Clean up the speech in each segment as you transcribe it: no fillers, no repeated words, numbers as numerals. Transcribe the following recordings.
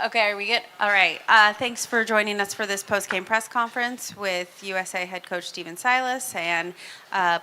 Okay, are we good? All right. Thanks for joining us for this post-game press conference with USA head coach Steven Silas and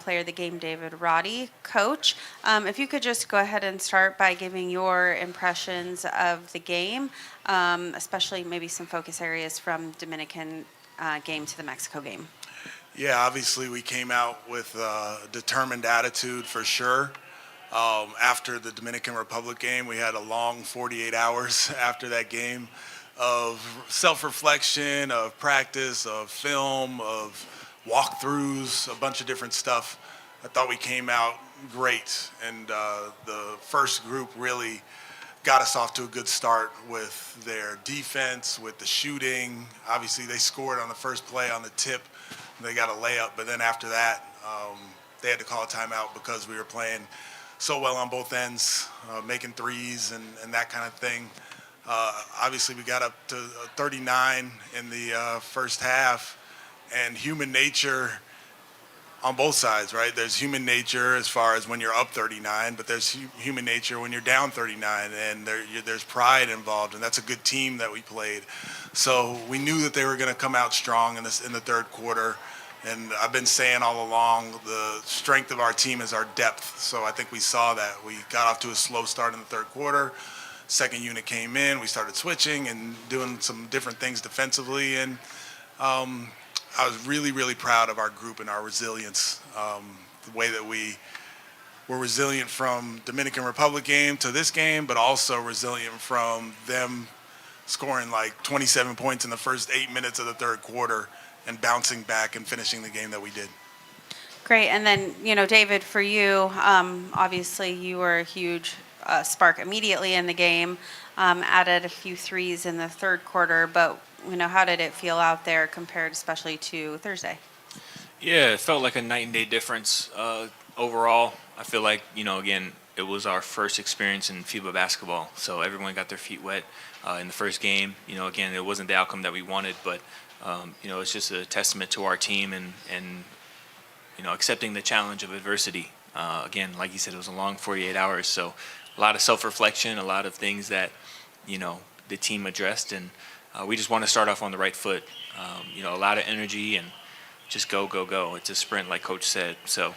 player of the game David Roddy. Coach, if you could just go ahead and start by giving your impressions of the game, especially maybe some focus areas from Dominican game to the Mexico game. Yeah, obviously we came out with a determined attitude for sure. After the Dominican Republic game, we had a long 48 hours after that game of self-reflection, of practice, of film, of walkthroughs, a bunch of different stuff. I thought we came out great, and the first group really got us off to a good start with their defense, with the shooting. Obviously, they scored on the first play on the tip. They got a layup, but then after that, they had to call a timeout because we were playing so well on both ends, making threes and that kind of thing. Obviously, we got up to 39 in the first half, and human nature on both sides, right? There's human nature as far as when you're up 39, but there's human nature when you're down 39, and there's pride involved, and that's a good team that we played. So we knew that they were going to come out strong in the third quarter. And I've been saying all along, the strength of our team is our depth. So I think we saw that. We got off to a slow start in the third quarter. Second unit came in. We started switching and doing some different things defensively. And I was really, really proud of our group and our resilience. The way that we were resilient from Dominican Republic game to this game, but also resilient from them scoring like 27 points in the first 8 minutes of the third quarter and bouncing back and finishing the game that we did. Great. And then, David, for you, obviously you were a huge spark immediately in the game, added a few threes in the third quarter, but, how did it feel out there compared especially to Thursday? Yeah, it felt like a night and day difference overall. I feel like, again, it was our first experience in FIBA basketball, so everyone got their feet wet in the first game. Again, it wasn't the outcome that we wanted, but it's just a testament to our team and accepting the challenge of adversity. Again, like you said, it was a long 48 hours, so a lot of self-reflection, a lot of things that, the team addressed, and we just want to start off on the right foot. A lot of energy and just go, go, go. It's a sprint, like Coach said. So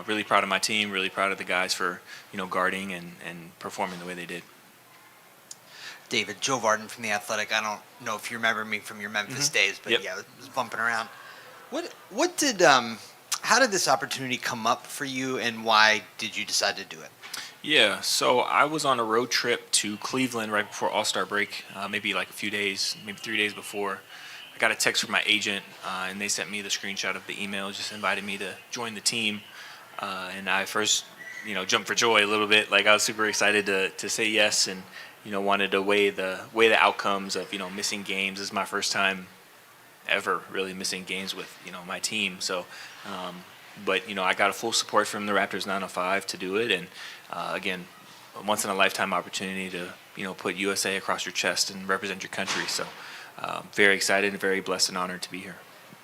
really proud of my team, really proud of the guys for, guarding and performing the way they did. David, Joe Varden from The Athletic. I don't know if you remember me from your Memphis days, but Yep. yeah, it was bumping around. How did this opportunity come up for you, and why did you decide to do it? Yeah, so I was on a road trip to Cleveland right before All-Star break, maybe like a few days, maybe 3 days before. I got a text from my agent, and they sent me the screenshot of the email, just invited me to join the team. And I first, jumped for joy a little bit. Like I was super excited to say yes, and wanted to weigh the outcomes of missing games. This is my first time ever really missing games with my team. So, but I got a full support from the Raptors 905 to do it, and again, a once in a lifetime opportunity to put USA across your chest and represent your country. So, very excited and very blessed and honored to be here.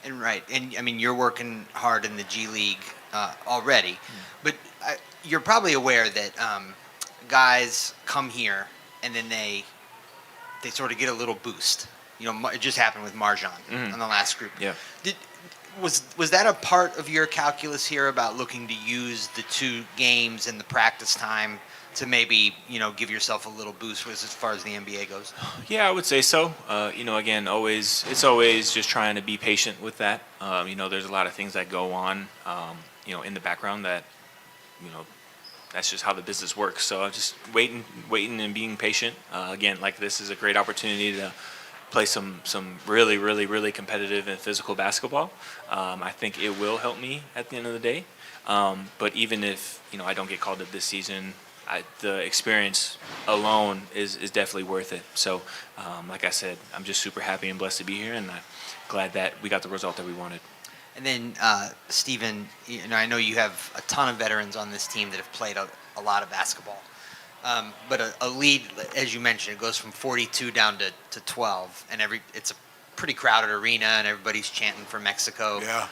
And right, and I mean, you're working hard in the G League already, but you're probably aware that guys come here and then they sort of get a little boost. It just happened with Marjan on the last group. Yeah. Was that a part of your calculus here about looking to use the 2 games and the practice time to maybe give yourself a little boost as far as the NBA goes? Yeah, I would say so. Again, it's always just trying to be patient with that. There's a lot of things that go on, in the background that, that's just how the business works. So I'm just waiting and being patient. Again, like this is a great opportunity to play some really, really, really competitive and physical basketball. I think it will help me at the end of the day. But even if, I don't get called up this season, the experience alone is definitely worth it. So, like I said, I'm just super happy and blessed to be here, and I'm glad that we got the result that we wanted. And then, Steven, I know you have a ton of veterans on this team that have played a lot of basketball. But a lead, as you mentioned, it goes from 42 down to 12, and it's a pretty crowded arena, and everybody's chanting for Mexico. Yeah.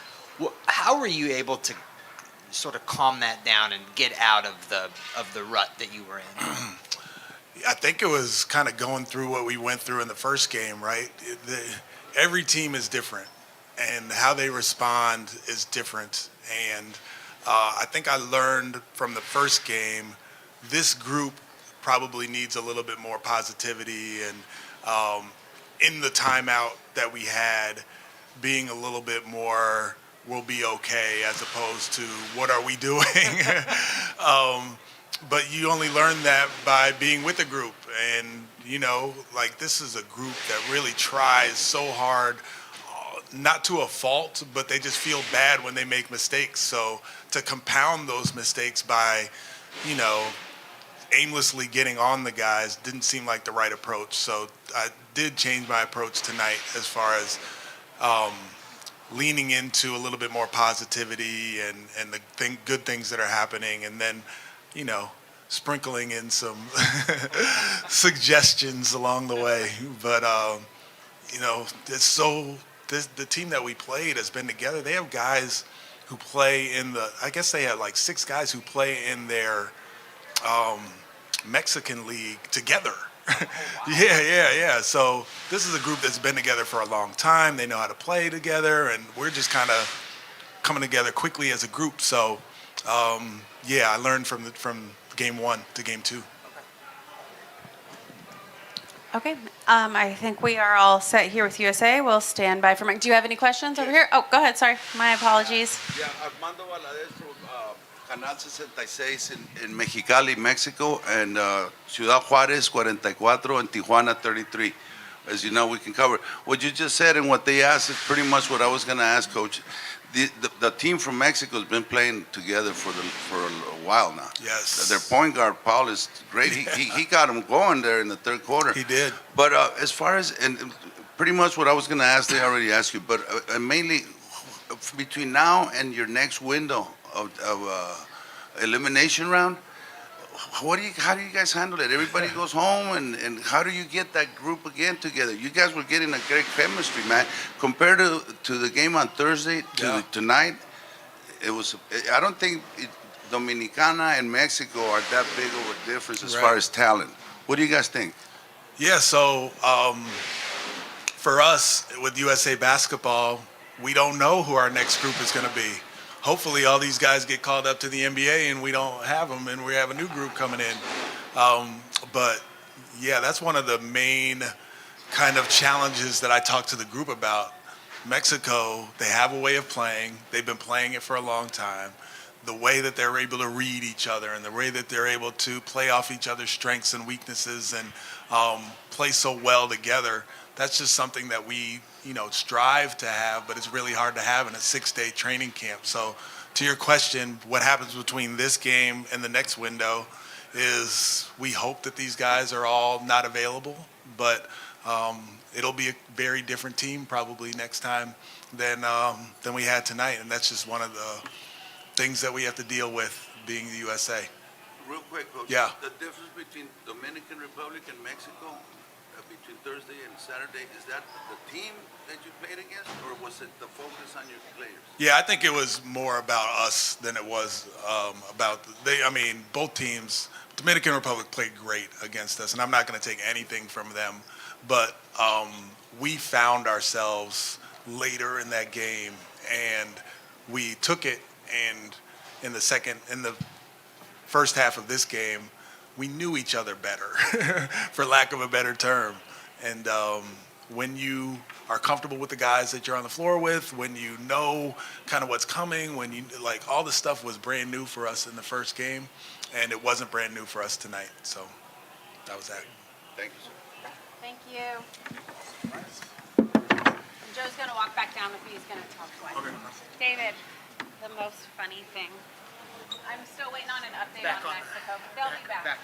How were you able to sort of calm that down and get out of the rut that you were in? I think it was kind of going through what we went through in the first game, right? Every team is different, and how they respond is different. And I think I learned from the first game, this group probably needs a little bit more positivity, and in the timeout that we had, being a little bit more, we'll be okay, as opposed to what are we doing? But you only learn that by being with a group. And, you know, like, this is a group that really tries so hard, not to a fault, but they just feel bad when they make mistakes. So to compound those mistakes by, you know, aimlessly getting on the guys didn't seem like the right approach. So I did change my approach tonight as far as leaning into a little bit more positivity and the good things that are happening, and then, you know, sprinkling in some suggestions along the way. But, you know, the team that we played has been together. They have guys who play in I guess they had like 6 guys who play in their Mexican league together. Yeah. So this is a group that's been together for a long time. They know how to play together, and we're just kind of coming together quickly as a group. So, yeah, I learned from game 1 to game 2. Okay. I think we are all set here with USA. We'll stand by for Mike. Do you have any questions over here? Oh, go ahead. Sorry. My apologies. Yeah, Armando Valadez from Canal 66 in Mexicali, Mexico, and Ciudad Juárez 44 and Tijuana 33. As you know, we can cover. What you just said and what they asked is pretty much what I was going to ask, Coach. The team from Mexico has been playing together for a while now. Yes. Their point guard, Paul, is great. He got them going there in the third quarter. He did. But as far as, and pretty much what I was going to ask, they already asked you, but mainly between now and your next window of elimination round, how do you guys handle it? Everybody goes home, and how do you get that group again together? You guys were getting a great chemistry, man. Compared to the game on Thursday to tonight, it was. I don't think Dominicana and Mexico are that big of a difference as far as talent. What do you guys think? Yeah, so for us with USA Basketball, we don't know who our next group is going to be. Hopefully all these guys get called up to the NBA and we don't have them, and we have a new group coming in. But yeah, that's one of the main kind of challenges that I talk to the group about. Mexico, they have a way of playing. They've been playing it for a long time. The way that they're able to read each other and the way that they're able to play off each other's strengths and weaknesses and play so well together, that's just something that we, you know, strive to have, but it's really hard to have in a 6-day training camp. So to your question, what happens between this game and the next window is we hope that these guys are all not available, but it'll be a very different team probably next time than we had tonight. And that's just one of the things that we have to deal with being the USA. Real quick, Coach. Yeah. The difference between Dominican Republic and Mexico, between Thursday and Saturday, is that the team that you played against, or was it the focus on your players? Yeah, I think it was more about us than it was about I mean, both teams. Dominican Republic played great against us, and I'm not going to take anything from them. But we found ourselves later in that game, and we took it. And in the first half of this game, we knew each other better, for lack of a better term. And when you are comfortable with the guys that you're on the floor with, when you know kind of what's coming, when you, like, all the stuff was brand new for us in the first game, and it wasn't brand new for us tonight. So that was that. Thank you, sir. Thank you. Joe's going to walk back down with me. He's going to talk twice. Okay. David, the most funny thing. I'm still waiting on an update on Mexico. They'll be back.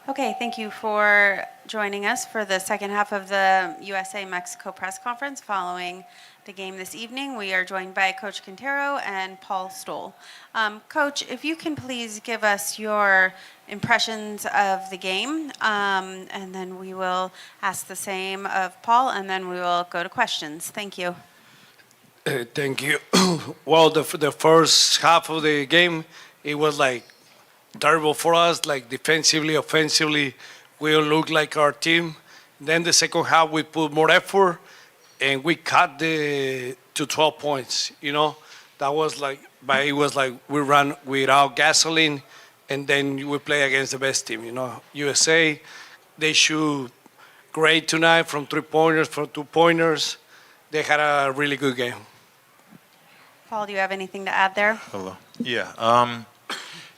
Okay, thank you for joining us for the second half of the USA-Mexico press conference following the game this evening. We are joined by Coach Quintero and Paul Stoll. Coach, if you can please give us your impressions of the game, and then we will ask the same of Paul, and then we will go to questions. Thank you. Thank you. Well, the first half of the game, it was like terrible for us, like defensively, offensively, we all look like our team. Then the second half, we put more effort, and we cut to 12 points. You know, that was like, but it was like we ran without gasoline, and then we play against the best team. You know, USA, they shoot great tonight from 3-pointers, from 2-pointers. They had a really good game. Paul, do you have anything to add there? Hello. Yeah.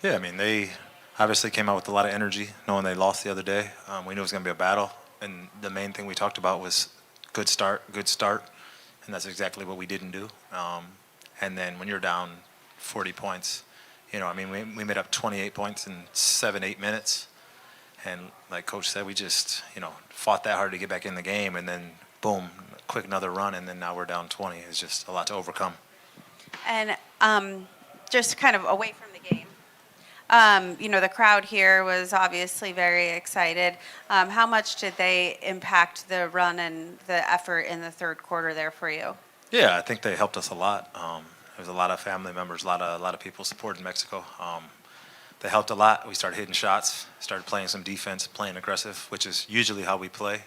Yeah, I mean, they obviously came out with a lot of energy, knowing they lost the other day. We knew it was going to be a battle, and the main thing we talked about was good start, and that's exactly what we didn't do. And then when you're down 40 points, you know, I mean, we made up 28 points in 7-8 minutes, and like Coach said, we just, you know, fought that hard to get back in the game, and then boom, quick another run, and then now we're down 20. It's just a lot to overcome. And just kind of away from the game, you know, the crowd here was obviously very excited. How much did they impact the run and the effort in the third quarter there for you? Yeah, I think they helped us a lot. There was a lot of family members, a lot of people supporting Mexico. They helped a lot. We started hitting shots, started playing some defense, playing aggressive, which is usually how we play.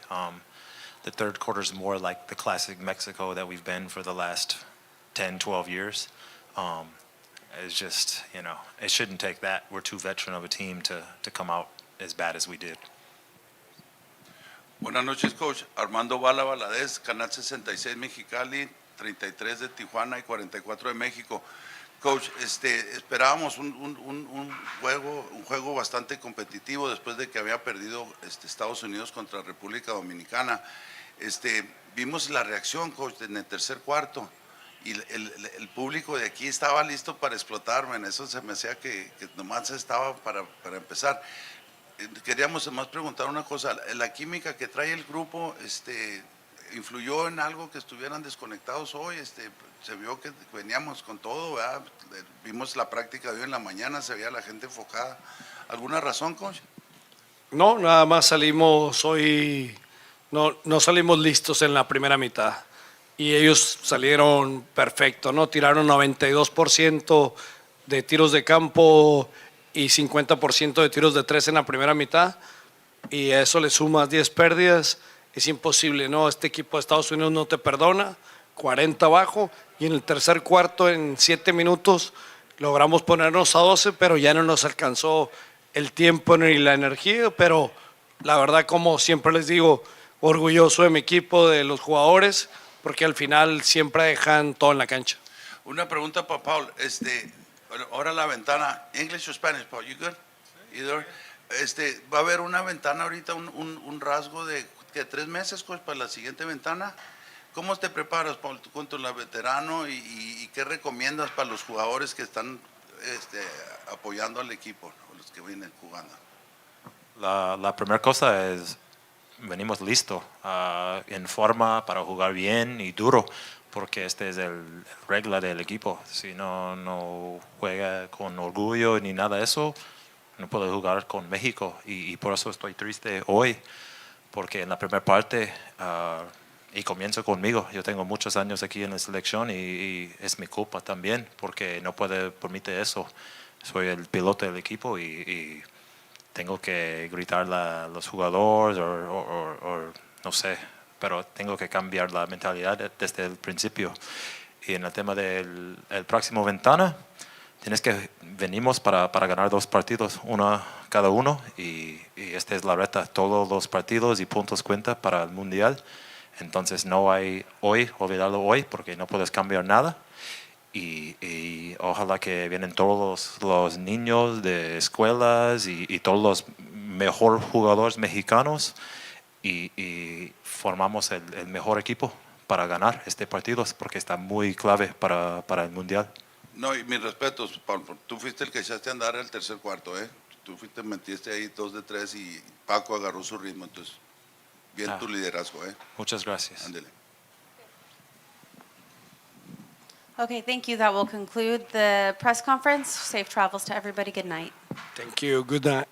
the third quarter is more like the classic Mexico that we've been for the last 10, 12 years. It's just, it shouldn't take that. We're too veteran of a team to come out as bad as we did. Buenas noches, coach. Armando Bala Valadez, Canal 66 Mexicali, 33 de Tijuana y 44 de México. Coach, esperábamos un juego bastante competitivo después de que había perdido Estados Unidos contra República Dominicana. Vimos la reacción, coach, en el tercer cuarto. Y el público de aquí estaba listo para explotarme. Eso se me hacía que nomás estaba para empezar. Queríamos además preguntar una cosa. ¿La química que trae el grupo influyó en algo que estuvieran desconectados hoy? Se vio que veníamos con todo, ¿verdad? Vimos la práctica de hoy en la mañana, se veía la gente enfocada. ¿Alguna razón, coach? No, nada más salimos hoy, no salimos listos en la primera mitad. Y ellos salieron perfecto, ¿no? Tiraron 92% de tiros de campo y 50% de tiros de tres en la primera mitad. Y a eso le sumas 10 pérdidas. Es imposible, ¿no? Este equipo de Estados Unidos no te perdona. 40 abajo. Y en el tercer cuarto, en 7 minutos, logramos ponernos a 12, pero ya no nos alcanzó el tiempo ni la energía. Pero la verdad, como siempre les digo, orgulloso de mi equipo, de los jugadores, porque al final siempre dejan todo en la cancha. Una pregunta para Paul. Ahora la ventana, English or Spanish, Paul, you good? Either. Va a haber una ventana ahorita, un rasgo de 3 meses, coach, para la siguiente ventana. ¿Cómo te preparas, Paul, con tu veterano y qué recomiendas para los jugadores que están apoyando al equipo, ¿no? Los que vienen jugando? La primera cosa es, venimos listos, en forma para jugar bien y duro, porque es el regla del equipo. Si no juega con orgullo ni nada de eso, no puede jugar con México. Y por eso estoy triste hoy, porque en la primera parte, y comienzo conmigo, yo tengo muchos años aquí en la selección y es mi culpa también, porque no puede permitir eso. Soy el piloto del equipo y tengo que gritar a los jugadores o no sé, pero tengo que cambiar la mentalidad desde el principio. Y en el tema del próximo ventana, venimos para ganar 2 partidos, uno cada uno, y esta es la reta. Todos los partidos y puntos cuentan para el Mundial. Entonces no hay olvidarlo hoy, porque no puedes cambiar nada. Y ojalá que vienen todos los niños de escuelas y todos los mejores jugadores mexicanos y formamos el mejor equipo para ganar este partido, porque está muy clave para el Mundial. No, y mis respetos, Paul, tú fuiste el que echaste a andar el tercer cuarto, ¿eh? Tú metiste ahí 2 de 3 y Paco agarró su ritmo, entonces bien tu liderazgo, ¿eh? Muchas gracias. Ándele. Okay, thank you. That will conclude the press conference. Safe travels to everybody. Good night. Thank you. Good night.